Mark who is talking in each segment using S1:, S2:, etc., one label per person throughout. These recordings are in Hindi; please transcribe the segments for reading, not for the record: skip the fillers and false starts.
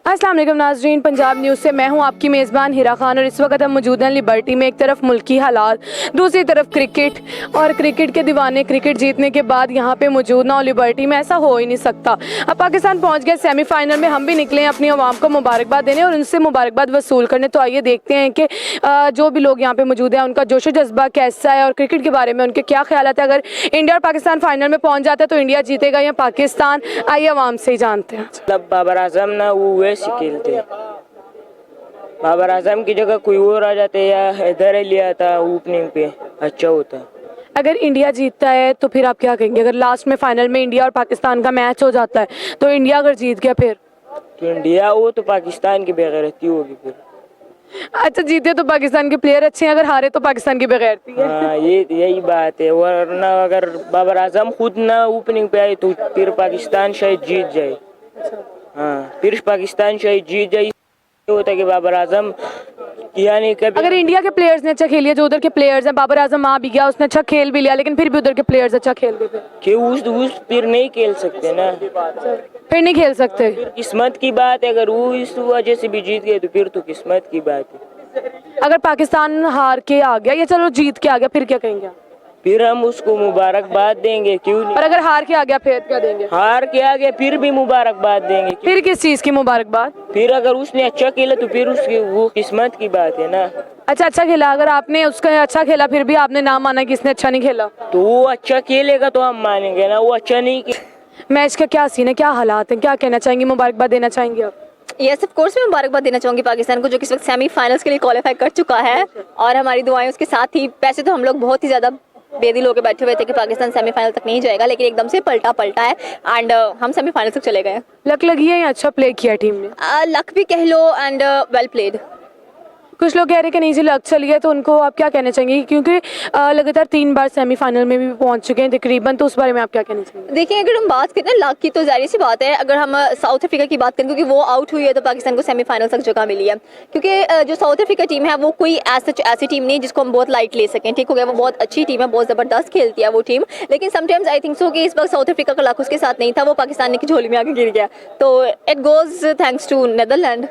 S1: अस्सलाम वालेकुम नाज़रीन, पंजाब न्यूज़ से मैं हूं आपकी मेज़बान हिरा खान और इस वक्त हम मौजूद हैं लिबर्टी में। एक तरफ मुल्की हालात, दूसरी तरफ क्रिकेट और क्रिकेट के दीवाने क्रिकेट जीतने के बाद यहाँ पे मौजूद ना हो लिबर्टी में, ऐसा हो ही नहीं सकता। अब पाकिस्तान पहुँच गया सेमीफाइनल में, हम भी निकले हैं अपनी आवाम को मुबारकबाद देने और उनसे मुबारकबाद वसूल करने। तो आइए देखते हैं कि जो भी लोग यहाँ पे मौजूद हैं उनका जोशो जज्बा कैसा है और क्रिकेट के बारे में उनके क्या ख्याल है। अगर इंडिया और पाकिस्तान फाइनल में पहुँच जाता है तो इंडिया जीतेगा या पाकिस्तान, आइए आवाम से ही जानते हैं।
S2: मतलब बाबर आजम ना वो वैसे खेलते, बाबर आजम की जगह कोई और आ जाते या हैदर अली आता ओपनिंग पे अच्छा होता।
S1: अगर इंडिया जीतता है तो फिर आप क्या कहेंगे? अगर लास्ट में फाइनल में इंडिया और पाकिस्तान का मैच हो जाता है तो इंडिया अगर जीत गया फिर?
S2: तो इंडिया वो तो पाकिस्तान की बेगैरती होगी फिर।
S1: अच्छा, जीते तो पाकिस्तान के प्लेयर अच्छे हैं, अगर हारे तो पाकिस्तान की बेगैरती है।
S2: हाँ ये यही बात है, वरना अगर बाबर आजम खुद ना ओपनिंग पे आए तो फिर पाकिस्तान शायद जीत जाए। हाँ फिर पाकिस्तान शायद जीत जाए। ये होता है कि बाबर आजम यानी कभी
S1: अगर इंडिया के प्लेयर्स ने अच्छा खेल लिया, जो उधर के प्लेयर्स हैं, बाबर आजम आ भी गया, उसने अच्छा खेल भी लिया, लेकिन फिर भी उधर के प्लेयर्स अच्छा खेल गए
S2: कि उस फिर नहीं खेल सकते ना,
S1: फिर नहीं खेल सकते।
S2: फिर किस्मत की बात है। अगर वो इस वजह से भी जीत गए तो फिर तो किस्मत की बात है।
S1: अगर पाकिस्तान हार के आ गया या चलो जीत के आ गया फिर क्या कहेंगे आप?
S2: फिर हम उसको मुबारकबाद देंगे, क्यों नहीं।
S1: और अगर हार के आ गया फिर क्या देंगे?
S2: हार के आ गया फिर भी मुबारकबाद देंगे।
S1: फिर किस चीज़ की मुबारकबाद?
S2: फिर अगर उसने अच्छा खेला तो फिर उसकी वो किस्मत की बात है ना।
S1: अच्छा खेला, अगर आपने उसका अच्छा खेला फिर भी आपने नाम माना कि इसने अच्छा नहीं खेला,
S2: तो वो अच्छा खेलेगा तो हम मानेंगे ना, वो अच्छा नहीं
S1: मैच का क्या सीन है, क्या हालात हैं, क्या कहना चाहेंगे, मुबारकबाद देना चाहेंगे आप?
S3: यस ऑफ कोर्स मैं मुबारकबाद देना चाहूँगी पाकिस्तान को, जो कि इस वक्त सेमीफाइनल्स के लिए क्वालिफाई कर चुका है। और हमारी दुआएं उसके साथ ही। वैसे तो हम लोग बहुत ही ज़्यादा बेदिल होकर बैठे हुए थे कि पाकिस्तान सेमीफाइनल तक नहीं जाएगा, लेकिन एकदम से पलटा है एंड हम सेमीफाइनल तक चले गए।
S1: लक लगी है या अच्छा प्ले किया टीम ने?
S3: लक भी कह लो एंड वेल प्लेड।
S1: कुछ लोग कह रहे हैं कि नहीं जी लक चली है, तो उनको आप क्या कहना चाहेंगे? क्योंकि लगातार 3 बार सेमीफाइनल में भी पहुंच चुके हैं तकरीबन, तो उस बारे में आप क्या कहना चाहेंगे?
S3: देखिए, अगर हम बात करें ना लक की, तो जाहिर सी बात है, अगर हम साउथ अफ्रीका की बात करें, क्योंकि वो आउट हुई है तो पाकिस्तान को सेमीफाइनल तक जगह मिली है। क्योंकि जो साउथ अफ्रीका टीम है वो कोई ऐसी टीम नहीं जिसको हम बहुत लाइट ले सकें। ठीक हो गया, वो बहुत अच्छी टीम है, बहुत ज़बरदस्त खेलती है वो टीम। लेकिन समटाइम्स आई थिंक सो कि इस वक्त साउथ अफ्रीका का लक उसके साथ नहीं था, वो पाकिस्तान की झोली में आके गिर गया। तो it goes thanks to Netherland.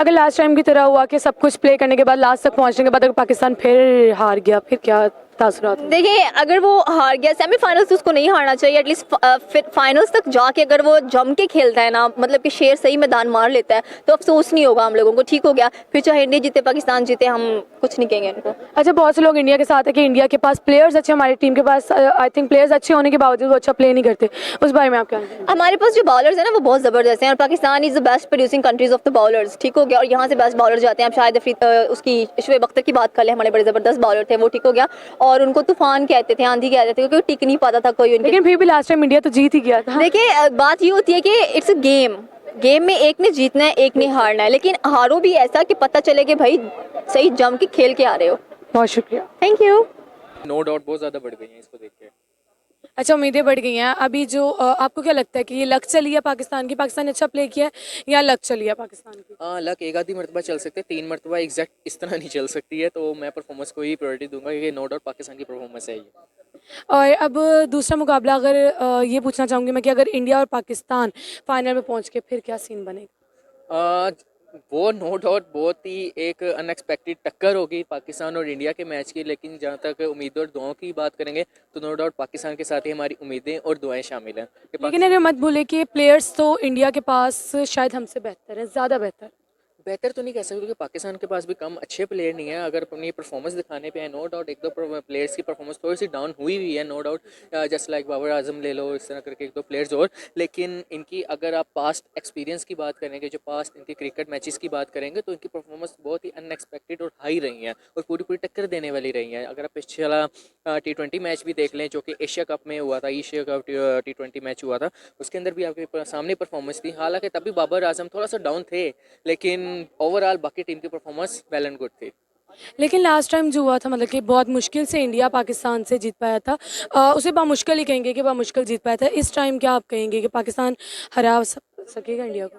S1: अगर लास्ट टाइम की तरह हुआ कि सब कुछ प्ले करने के बाद लास्ट तक पहुंचने के बाद अगर पाकिस्तान फिर हार गया फिर क्या तासुरात?
S3: देखिए, अगर वो हार गया सेमीफाइनल्स तो उसको नहीं हारना चाहिए। एटलीस्ट फाइनल्स तक जाके अगर वो जम के खेलता है ना, मतलब कि शेर सही मैदान मार लेता है, तो अफसोस नहीं होगा हम लोगों को। ठीक हो गया, फिर चाहे इंडिया जीते पाकिस्तान जीते, हम कुछ नहीं कहेंगे इनको।
S1: अच्छा, बहुत से लोग इंडिया के साथ है कि इंडिया के पास प्लेयर्स अच्छे, हमारी टीम के पास आई थिंक प्लेयर्स अच्छे होने के बावजूद वो अच्छा प्ले नहीं करते, उस बारे में आप क्या कहेंगे?
S3: हमारे पास जो बॉलर्स हैं ना वो बहुत ज़बरदस्त हैं, और Pakistan is the best producing countries of the bowlers. ठीक हो गया, और यहाँ से बेस्ट बॉलर जाते हैं। अब शायद उसकी शुएब अख्तर की बात कर ले, हमारे बड़े ज़बरदस्त बॉलर थे वो। ठीक हो गया, और उनको तूफान कहते थे, आंधी कहते थे, क्योंकि वो टिक नहीं पाता था कोई उनके।
S1: लेकिन फिर भी लास्ट टाइम इंडिया तो जीत ही गया था।
S3: देखिए, बात ये होती है कि इट्स अ गेम में एक ने जीतना है एक ने हारना है, लेकिन हारो भी ऐसा कि पता चले कि भाई सही जम के खेल के आ रहे हो।
S1: बहुत शुक्रिया।
S3: Thank you.
S4: नो डाउट बहुत ज़्यादा बढ़ गई हैं इसको देख के।
S1: अच्छा, उम्मीदें बढ़ गई हैं। अभी जो आपको क्या लगता है कि ये लक चली है पाकिस्तान की, पाकिस्तान ने अच्छा प्ले किया है या लक चली है पाकिस्तान की?
S4: हाँ, लक एक आधी मरतबा चल सकते हैं, 3 मरतबा एग्जैक्ट इस तरह नहीं चल सकती है। तो मैं परफॉर्मेंस को ही प्रायोरिटी दूंगा, क्योंकि नो डाउट पाकिस्तान की परफॉर्मेंस है ये।
S1: और अब दूसरा मुकाबला अगर ये पूछना चाहूँगी मैं कि अगर इंडिया और पाकिस्तान फाइनल में पहुँच के फिर क्या सीन बनेगा?
S4: आ, वो नो डाउट बहुत ही एक अनएक्सपेक्टेड टक्कर होगी पाकिस्तान और इंडिया के मैच की। लेकिन जहाँ तक उम्मीदों और दुआओं की बात करेंगे तो नो डाउट पाकिस्तान के साथ ही हमारी उम्मीदें और दुआएं शामिल हैं कि
S1: लेकिन अगर मत भूले कि प्लेयर्स तो इंडिया के पास शायद हमसे बेहतर है, ज़्यादा बेहतर।
S4: बेहतर तो नहीं कह सकते, क्योंकि पाकिस्तान के पास भी कम अच्छे प्लेयर नहीं है। अगर अपनी परफॉर्मेंस दिखाने पे है, नो डाउट एक दो प्लेयर्स की परफॉर्मेंस थोड़ी सी डाउन हुई है, no doubt. Just like Babar Azam ले लो, इस तरह करके एक दो प्लेयर्स और। लेकिन इनकी अगर आप पास्ट एक्सपीरियंस की बात करेंगे, जो पास्ट इनके क्रिकेट मैचेस की बात करेंगे, तो इनकी परफॉर्मेंस बहुत ही अनएक्सपेक्टेड और हाई रही हैं और पूरी पूरी टक्कर देने वाली रही हैं। अगर आप पिछला T20 मैच भी देख लें, जो कि एशिया कप में हुआ था, एशिया कप T20 मैच हुआ था, उसके अंदर भी आपके सामने परफॉर्मेंस थी। हालांकि तभी बाबर आजम थोड़ा सा डाउन थे, लेकिन ओवरऑल बाकी टीम की परफॉर्मेंस वेल एंड गुड थी।
S1: लेकिन लास्ट टाइम जो हुआ था, मतलब कि बहुत मुश्किल से इंडिया पाकिस्तान से जीत पाया था, उसे बामुश्किल ही कहेंगे कि बामुश्किल जीत पाया था। इस टाइम क्या आप कहेंगे कि पाकिस्तान हरा सकेगा इंडिया को?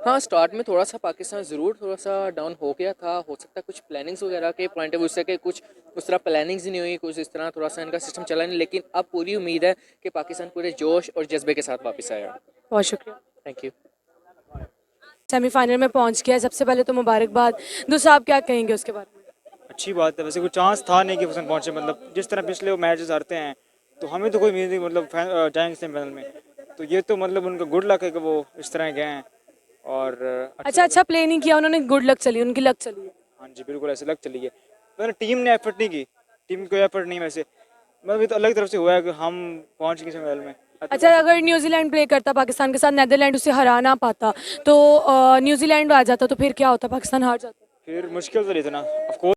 S4: हाँ, स्टार्ट में थोड़ा सा पाकिस्तान ज़रूर थोड़ा सा डाउन हो गया था। हो सकता है कुछ प्लानिंग्स वगैरह के पॉइंट ऑफ व्यू से कि कुछ उस तरह प्लानिंग्स ही नहीं हुई, कुछ इस तरह थोड़ा सा इनका सिस्टम चला नहीं। लेकिन अब पूरी उम्मीद है कि पाकिस्तान पूरे जोश और जज्बे के साथ वापस आया।
S1: बहुत शुक्रिया।
S4: Thank you.
S1: सेमीफाइनल में पहुंच गया है, सबसे पहले तो मुबारकबाद। दूसरा आप क्या कहेंगे उसके बारे में?
S5: अच्छी बात है। वैसे कोई चांस था नहीं कि उसमें पहुंचे, मतलब जिस तरह पिछले वो मैचेस हारते हैं तो हमें तो कोई उम्मीद नहीं, मतलब जाएंगे सेमीफाइनल में, तो ये तो मतलब उनका गुड लक है कि वो इस तरह गए हैं। और
S1: अच्छा प्ले नहीं किया उन्होंने, गुड लक चली, उनकी लक चली है।
S5: हाँ जी बिल्कुल ऐसे लग चली है, मतलब टीम ने एफर्ट नहीं की, टीम की कोई एफर्ट नहीं, वैसे मतलब ये तो अलग तरफ से हुआ है कि हम पहुंच गए सेमीफाइनल में।
S1: अच्छा, अगर न्यूजीलैंड प्ले करता पाकिस्तान के साथ, नेदरलैंड उसे हरा ना पाता तो न्यूजीलैंड आ जाता, तो फिर क्या होता, पाकिस्तान हार जाता?
S5: फिर मुश्किल तो नहीं था ना, ऑफ कोर्स